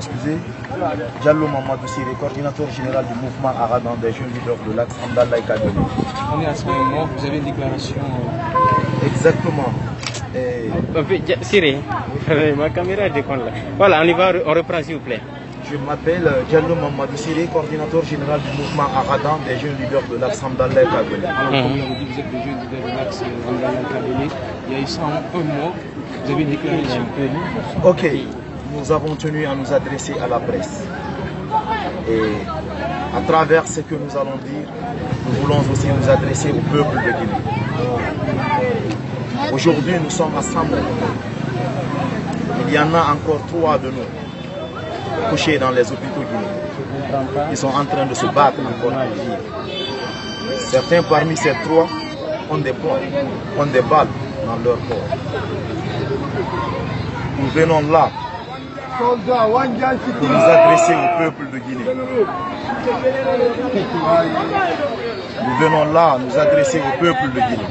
excusez, Diallo Mamadou Siré, coordinateur général du mouvement Aradan des jeunes leaders de l'axe Hamdallah et Kadjouli. On est à ce moment, vous avez une déclaration. Exactement. Siré, ma caméra déconne là. Voilà, on reprend s'il vous plaît. Je m'appelle Diallo Mamadou Siré, coordinateur général du mouvement Aradan des jeunes leaders de l'axe Hamdallah et Kadjouli. Alors, comme vous avez dit, vous êtes des jeunes leaders de l'axe Hamdallah et Kadjouli. Il y a eu ça en un mois. Vous avez une déclaration. Ok, nous avons tenu à nous adresser à la presse. Et à travers ce que nous allons dire, nous voulons aussi nous adresser au peuple de Guinée. Aujourd'hui, nous sommes à 100 morts. Il y en a encore 3 de nous couchés dans les hôpitaux guinéens. Ils sont en train de se battre encore pour vivre. Certains parmi ces 3 ont des points, ont des balles dans leur corps. Nous venons là pour nous adresser au peuple de Guinée. Nous venons là nous adresser au peuple de Guinée,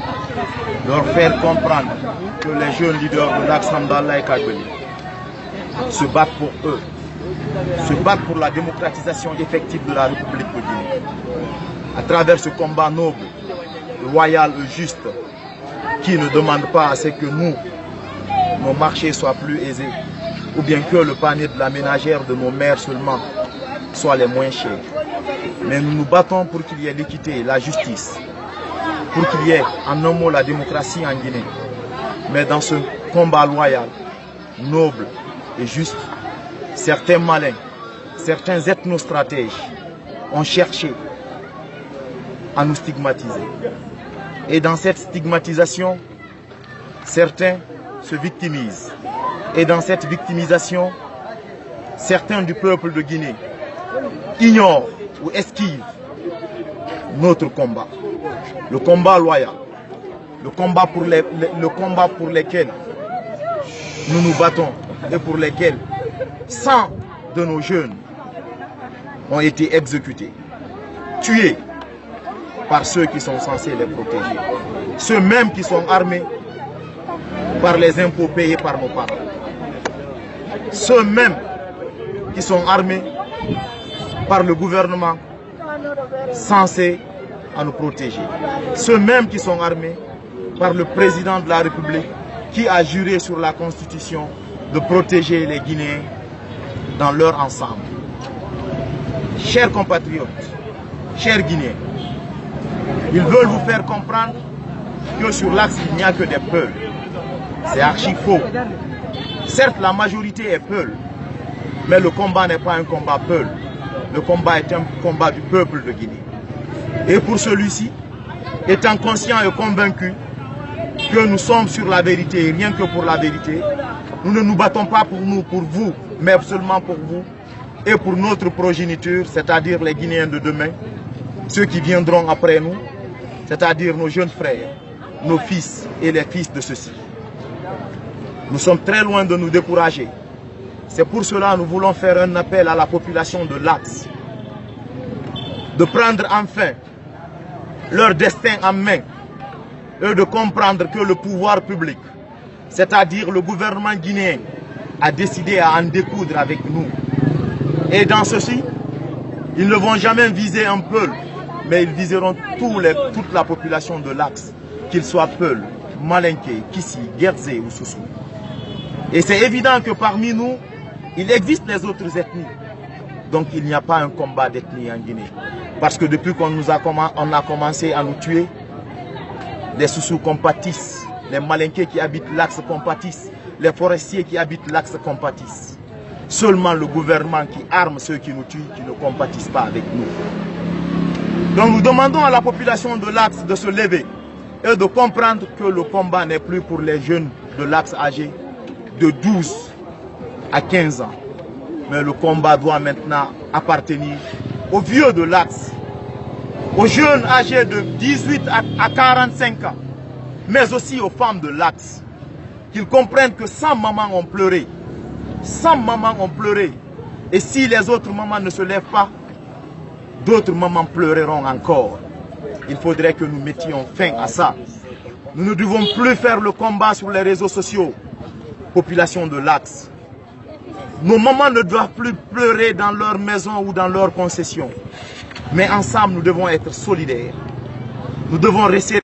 leur faire comprendre que les jeunes leaders de l'axe Hamdallah et Kadjouli se battent pour eux, se battent pour la démocratisation effective de la République de Guinée. À travers ce combat noble, loyal et juste, qui ne demande pas à ce que nous, nos marchés soient plus aisés, ou bien que le panier de la ménagère de nos mères seulement soit les moins chers. Mais nous nous battons pour qu'il y ait l'équité, la justice, pour qu'il y ait en un mot la démocratie en Guinée. Mais dans ce combat loyal, noble et juste, certains malins, certains ethnostratèges ont cherché à nous stigmatiser. Et dans cette stigmatisation, certains se victimisent. Et dans cette victimisation, certains du peuple de Guinée ignorent ou esquivent notre combat. Le combat loyal, le combat pour lesquels nous nous battons et pour lesquels 100 de nos jeunes ont été exécutés, tués par ceux qui sont censés les protéger. Ceux mêmes qui sont armés par les impôts payés par nos parents. Ceux mêmes qui sont armés par le gouvernement censé à nous protéger. Ceux mêmes qui sont armés par le président de la République qui a juré sur la Constitution de protéger les Guinéens dans leur ensemble. Chers compatriotes, chers Guinéens, ils veulent vous faire comprendre que sur l'axe, il n'y a que des peuls. C'est archi faux. Certes, la majorité est peul, mais le combat n'est pas un combat peul. Le combat est un combat du peuple de Guinée. Et pour celui-ci, étant conscient et convaincu que nous sommes sur la vérité et rien que pour la vérité, nous ne nous battons pas pour nous, pour vous, mais seulement pour vous et pour notre progéniture, c'est-à-dire les Guinéens de demain, ceux qui viendront après nous, c'est-à-dire nos jeunes frères, nos fils et les fils de ceux-ci. Nous sommes très loin de nous décourager. C'est pour cela que nous voulons faire un appel à la population de l'axe de prendre enfin leur destin en main et de comprendre que le pouvoir public, c'est-à-dire le gouvernement guinéen, a décidé à en découdre avec nous. Et dans ceci, ils ne vont jamais viser un Peul, mais ils viseront toute la population de l'axe, qu'ils soient Peul, Malinké, Kissi, Guerzé ou Soussou. Et c'est évident que parmi nous, il existe les autres ethnies. Donc il n'y a pas un combat d'ethnie en Guinée. Parce que depuis qu'on a commencé à nous tuer, les Soussous compatissent, les Malinqués qui habitent l'axe compatissent, les forestiers qui habitent l'axe compatissent. Seulement le gouvernement qui arme ceux qui nous tuent, qui ne compatissent pas avec nous. Donc nous demandons à la population de l'axe de se lever et de comprendre que le combat n'est plus pour les jeunes de l'axe âgés de 12 à 15 ans. Mais le combat doit maintenant appartenir aux vieux de l'axe, aux jeunes âgés de 18 à 45 ans, mais aussi aux femmes de l'axe, qu'ils comprennent que 100 mamans ont pleuré. 100 mamans ont pleuré. Et si les autres mamans ne se lèvent pas, d'autres mamans pleureront encore. Il faudrait que nous mettions fin à ça. Nous ne devons plus faire le combat sur les réseaux sociaux. Population de l'axe, Nos mamans ne doivent plus pleurer dans leur maison ou dans leur concession. Mais ensemble, nous devons être solidaires. Nous devons rester